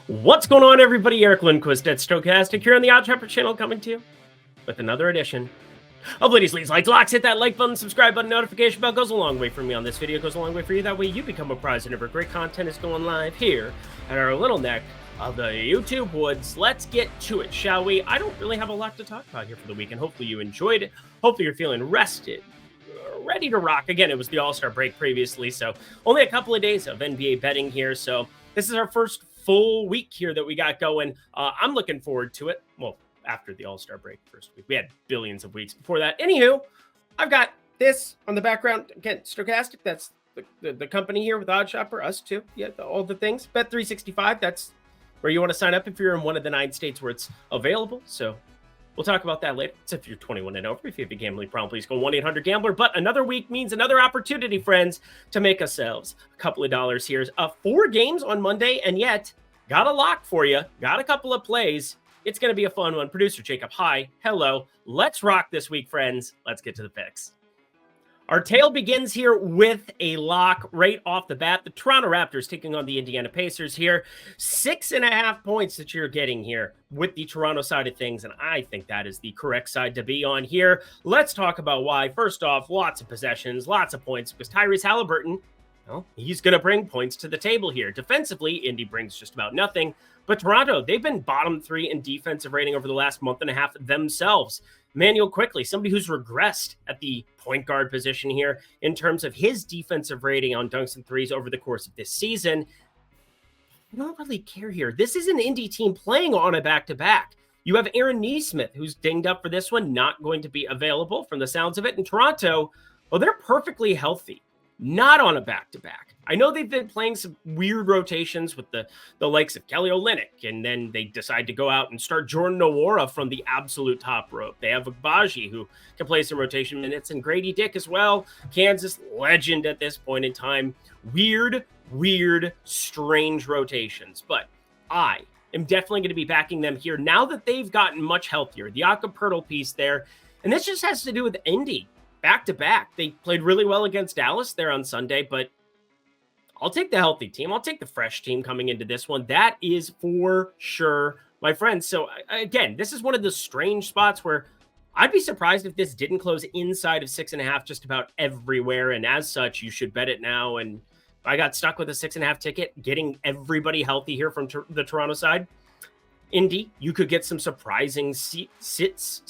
What's going on, everybody? Eric Lindquist at Stochastic here on the Odd Trapper channel, coming to you with another edition of Ladies, Leads, Likes, Locks. Hit that like button, subscribe button, notification bell. Goes a long way for me on this video, goes a long way for you. That way you become a prize whenever great content is going live here at our little neck of the YouTube woods. Let's get to it, shall we? I don't really have a lot to talk about here for the weekend. Hopefully you enjoyed it. Hopefully you're feeling rested, ready to rock. Again, it was the All-Star break previously, so only a couple of days of NBA betting here. So this is our first full week here that we got going. I'm looking forward to it. Well, after the All-Star break first week. We had billions of weeks before that. Anywho, I've got this on the background. Again, Stochastic, that's the company here with Odd Shopper, us too. Yeah, all the things. Bet365, that's where you want to sign up if you're in one of the 9 states where it's available. So we'll talk about that later. It's if you're 21 and over. If you have a gambling problem, please call 1-800-GAMBLER. But another week means another opportunity, friends, to make ourselves a couple of dollars here. 4 games on Monday, and yet got a lock for you. Got a couple of plays. It's going to be a fun one. Producer Jacob, hi. Hello. Let's rock this week, friends. Let's get to the picks. Our tale begins here with a lock right off the bat. The Toronto Raptors taking on the Indiana Pacers here. 6.5 points that you're getting here with the Toronto side of things, and I think that is the correct side to be on here. Let's talk about why. First off, lots of possessions, lots of points, because Tyrese Halliburton, well, he's going to bring points to the table here. Defensively, Indy brings just about nothing. But Toronto, they've been bottom 3 in defensive rating over the last month and a half themselves. Manuel Quickly, somebody who's regressed at the point guard position here in terms of his defensive rating on dunks and threes over the course of this season. I don't really care here. This is an Indy team playing on a back-to-back. You have Aaron Nesmith, who's dinged up for this one, not going to be available from the sounds of it. And Toronto, well, they're perfectly healthy. Not on a back-to-back. I know they've been playing some weird rotations with the likes of Kelly Olynyk, and then they decide to go out and start Jordan Nwora from the absolute top rope. They have Agbaji, who can play some rotation minutes, and Grady Dick as well. Kansas legend at this point in time. Weird, strange rotations. But I am definitely going to be backing them here now that they've gotten much healthier. The Jakob piece there. And this just has to do with Indy. Back-to-back. They played really well against Dallas there on Sunday, but I'll take the healthy team. I'll take the fresh team coming into this one. That is for sure, my friends. So, again, this is one of the strange spots where I'd be surprised if this didn't close inside of 6.5 just about everywhere, and as such, you should bet it now. And I got stuck with a 6.5 ticket, getting everybody healthy here from the Toronto side. Indy, you could get some surprising sits.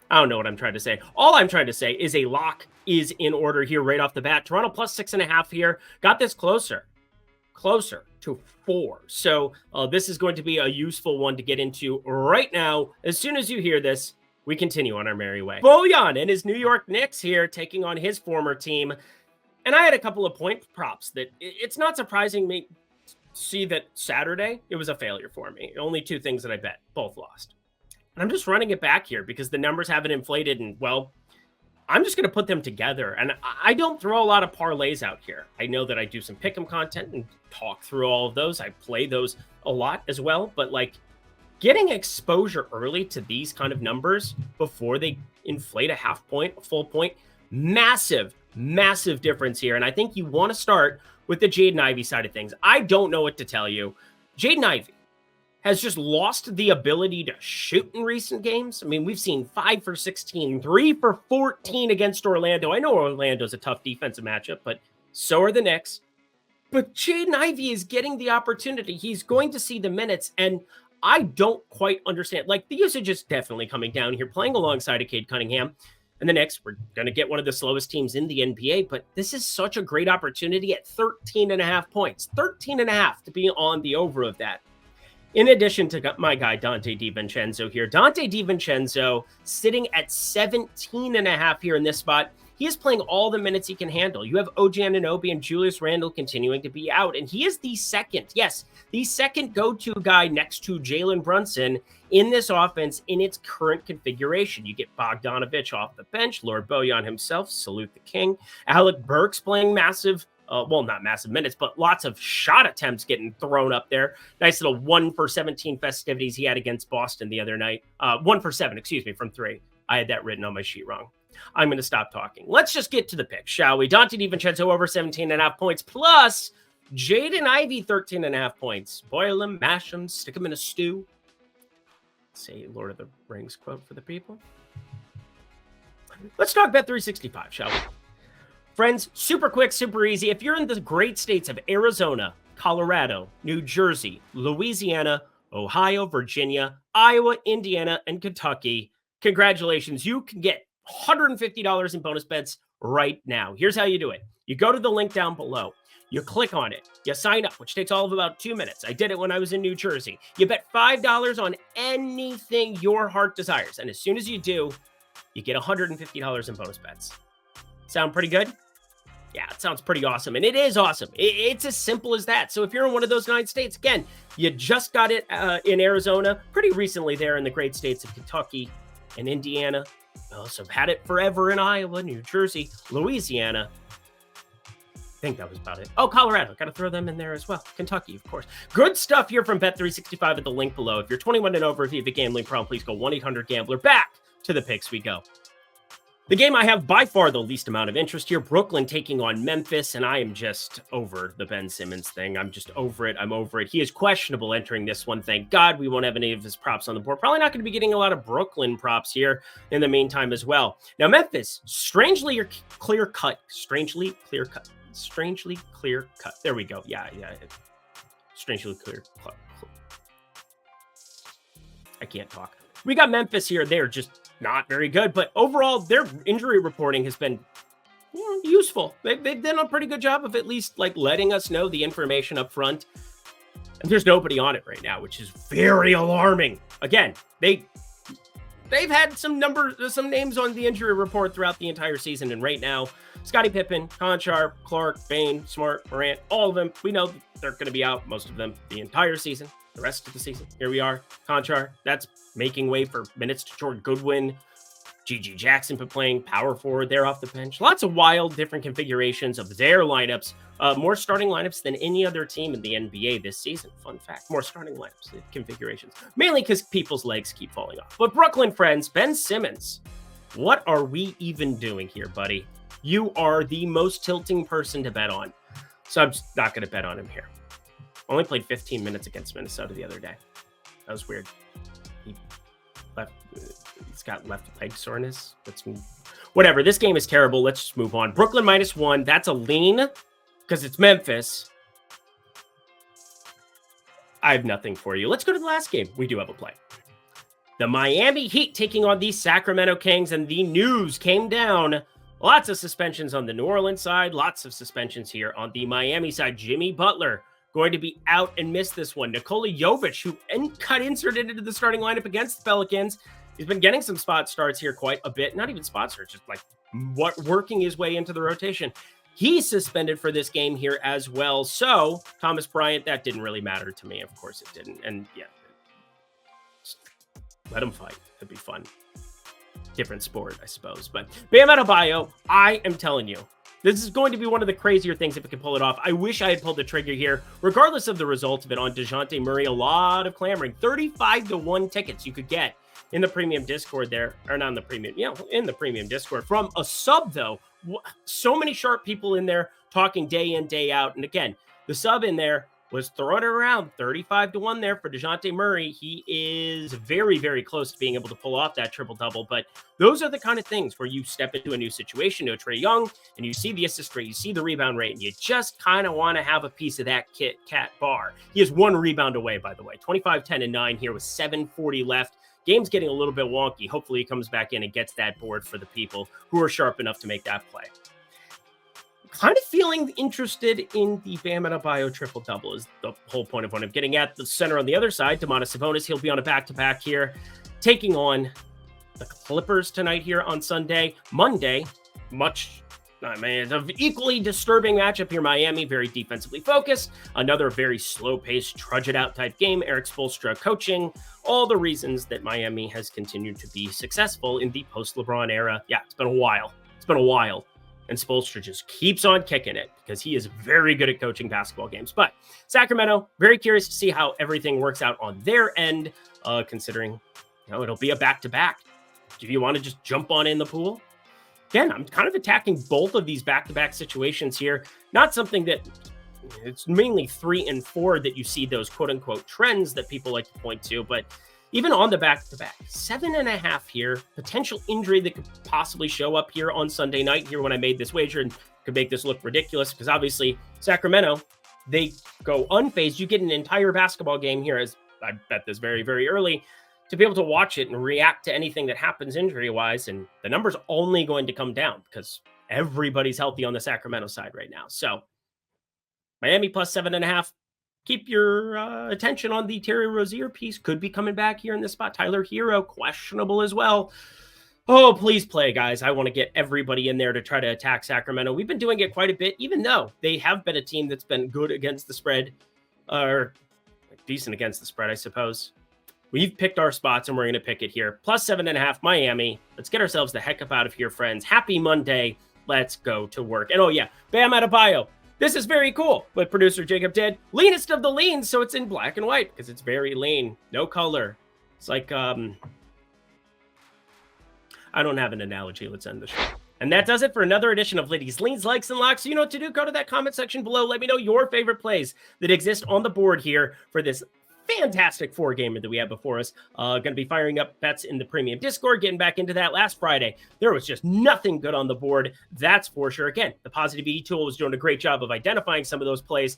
I don't know what I'm trying to say. All I'm trying to say is a lock is in order here right off the bat. Toronto plus 6.5 here. Got this closer to 4. So this is going to be a useful one to get into right now. As soon as you hear this, we continue on our merry way. Bojan and his New York Knicks here taking on his former team. And I had a couple of point props that it's not surprising me to see that Saturday, it was a failure for me. Only 2 things that I bet, both lost. I'm just running it back here because the numbers haven't inflated, and, well, I'm just going to put them together. And I don't throw a lot of parlays out here. I know that I do some pick'em content and talk through all of those. I play those a lot as well. But, like, getting exposure early to these kind of numbers before they inflate a half point, a full point, massive difference here. And I think you want to start with the Jaden Ivey side of things. I don't know what to tell you. Jaden Ivey has just lost the ability to shoot in recent games. I mean, we've seen 5 for 16, 3 for 14 against Orlando. I know Orlando's a tough defensive matchup, but so are the Knicks. But Jaden Ivey is getting the opportunity. He's going to see the minutes, and I don't quite understand. Like, the usage is definitely coming down here, playing alongside of Cade Cunningham. And the Knicks, we're going to get one of the slowest teams in the NBA, but this is such a great opportunity at 13.5 points. 13.5 to be on the over of that. In addition to my guy, Dante DiVincenzo here. Dante DiVincenzo sitting at 17.5 here in this spot. He is playing all the minutes he can handle. You have OG Anunoby and Julius Randle continuing to be out. And he is the second go-to guy next to Jalen Brunson in this offense in its current configuration. You get Bogdanovich off the bench. Lord Bojan himself, salute the king. Alec Burks playing massive well, not massive minutes, but lots of shot attempts getting thrown up there. Nice little 1 for 17 festivities he had against Boston the other night. 1 for 7, from 3. I had that written on my sheet wrong. I'm going to stop talking. Let's just get to the pick, shall we? Dante DiVincenzo over 17.5 points, plus Jaden Ivey, 13.5 points. Boil them, mash them, stick them in a stew. Say Lord of the Rings quote for the people. Let's talk Bet365, shall we? Friends, super quick, super easy. If you're in the great states of Arizona, Colorado, New Jersey, Louisiana, Ohio, Virginia, Iowa, Indiana, and Kentucky, congratulations. You can get $150 in bonus bets right now. Here's how you do it. You go to the link down below. You click on it. You sign up, which takes all of about 2 minutes. I did it when I was in New Jersey. You bet $5 on anything your heart desires. And as soon as you do, you get $150 in bonus bets. Sound pretty good? Yeah, it sounds pretty awesome. And it is awesome. It's as simple as that. So if you're in one of those 9 states, again, you just got it in Arizona, pretty recently there in the great states of Kentucky and Indiana. You also had it forever in Iowa, New Jersey, Louisiana. I think that was about it. Oh, Colorado. Got to throw them in there as well. Kentucky, of course. Good stuff here from Bet365 at the link below. If you're 21 and over, if you have a gambling problem, please go 1-800-GAMBLER. Back to the picks we go. The game I have by far the least amount of interest here, Brooklyn taking on Memphis, and I am just over the Ben Simmons thing. I'm just over it. I'm over it. He is questionable entering this one. Thank God we won't have any of his props on the board. Probably not going to be getting a lot of Brooklyn props here in the meantime as well. Now, Memphis, strangely clear cut. There we go. Yeah. Strangely clear cut. I can't talk. We got Memphis here. They're just not very good, but overall, their injury reporting has been useful. They've done a pretty good job of at least like letting us know the information up front. And there's nobody on it right now, which is very alarming. Again, they've had some names on the injury report throughout the entire season, and right now, Scottie Pippen, Conchar, Clark, Bane, Smart, Morant, all of them, we know they're going to be out, most of them, the entire season, the rest of the season. Here we are. Conchar, that's making way for minutes to Jordan Goodwin. G.G. Jackson for playing power forward there off the bench. Lots of wild, different configurations of their lineups. More starting lineups than any other team in the NBA this season. Fun fact. More starting lineups, configurations. Mainly because people's legs keep falling off. But Brooklyn friends, Ben Simmons, what are we even doing here, buddy? You are the most tilting person to bet on. So I'm just not going to bet on him here. Only played 15 minutes against Minnesota the other day. That was weird. He's got left leg soreness. Whatever. This game is terrible. Let's just move on. Brooklyn -1. That's a lean because it's Memphis. I have nothing for you. Let's go to the last game. We do have a play. The Miami Heat taking on the Sacramento Kings, and the news came down. Lots of suspensions on the New Orleans side. Lots of suspensions here on the Miami side. Jimmy Butler going to be out and miss this one. Nikola Jovic, who got inserted into the starting lineup against the Pelicans. He's been getting some spot starts here quite a bit. Not even spot starts, just like working his way into the rotation. He's suspended for this game here as well. So, Thomas Bryant, that didn't really matter to me. Of course it didn't. And yeah, just let him fight. It'd be fun. Different sport, I suppose. But Bam Adebayo, I am telling you, this is going to be one of the crazier things if it can pull it off. I wish I had pulled the trigger here, regardless of the result of it on DeJounte Murray. A lot of clamoring. 35-1 tickets you could get in the premium Discord there, or not in the premium, in the premium Discord. From a sub, though, so many sharp people in there talking day in, day out. And again, the sub in there was throwing it around 35-1 there for DeJounte Murray. He is very, very close to being able to pull off that triple-double. But those are the kind of things where you step into a new situation, to Trae Young, and you see the assist rate, you see the rebound rate, and you just kind of want to have a piece of that Kit Kat bar. He is 1 rebound away, by the way. 25, 10, and 9 here with 7:40 left. Game's getting a little bit wonky. Hopefully he comes back in and gets that board for the people who are sharp enough to make that play. Kind of feeling interested in the Bam Adebayo triple-double is the whole point of what I'm getting at. The center on the other side, Domantas Sabonis, he'll be on a back-to-back here, taking on the Clippers tonight here on Sunday. Monday, it's an equally disturbing matchup here. Miami, very defensively focused. Another very slow-paced, trudge-it-out type game. Eric Spoelstra coaching. All the reasons that Miami has continued to be successful in the post-LeBron era. Yeah, it's been a while. And Spoelstra just keeps on kicking it because he is very good at coaching basketball games. But Sacramento, very curious to see how everything works out on their end, considering it'll be a back-to-back. Do you want to just jump on in the pool? Again, I'm kind of attacking both of these back-to-back situations here. Not something that It's mainly 3 and 4 that you see those quote unquote trends that people like to point to. But even on the back-to-back, 7.5 here, potential injury that could possibly show up here on Sunday night here when I made this wager and could make this look ridiculous because obviously Sacramento, they go unfazed. You get an entire basketball game here, as I bet this very, very early, to be able to watch it and react to anything that happens injury-wise. And the number's only going to come down because everybody's healthy on the Sacramento side right now. So Miami plus 7.5. Keep your attention on the Terry Rozier piece. Could be coming back here in this spot. Tyler Hero, questionable as well. Oh, please play, guys. I want to get everybody in there to try to attack Sacramento. We've been doing it quite a bit, even though they have been a team that's been good against the spread, or decent against the spread, I suppose. We've picked our spots, and we're going to pick it here. Plus 7.5, Miami. Let's get ourselves the heck up out of here, friends. Happy Monday. Let's go to work. And oh, yeah, Bam Adebayo. This is very cool. What producer Jacob did. Leanest of the lean, so it's in black and white because it's very lean. No color. It's like, I don't have an analogy. Let's end the show. And that does it for another edition of Lindy's Leans, Likes, and Locks. So you know what to do. Go to that comment section below. Let me know your favorite plays that exist on the board here for this fantastic 4-gamer that we have before us. Going to be firing up bets in the premium Discord, getting back into that last Friday. There was just nothing good on the board, that's for sure. Again, the Positive ED tool was doing a great job of identifying some of those plays,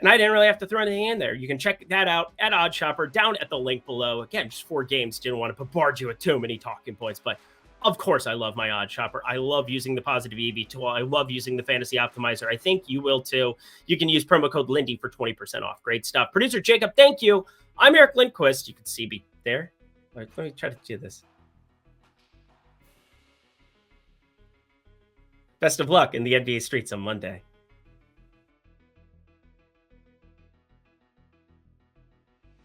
and I didn't really have to throw anything in there. You can check that out at OddsShopper down at the link below. Again, just 4 games. Didn't want to bombard you with too many talking points, but of course, I love my OddsShopper. I love using the Positive EV tool. I love using the Fantasy Optimizer. I think you will too. You can use promo code Lindy for 20% off. Great stuff. Producer Jacob, thank you. I'm Eric Lindquist. You can see me there. All right, let me try to do this. Best of luck in the NBA streets on Monday.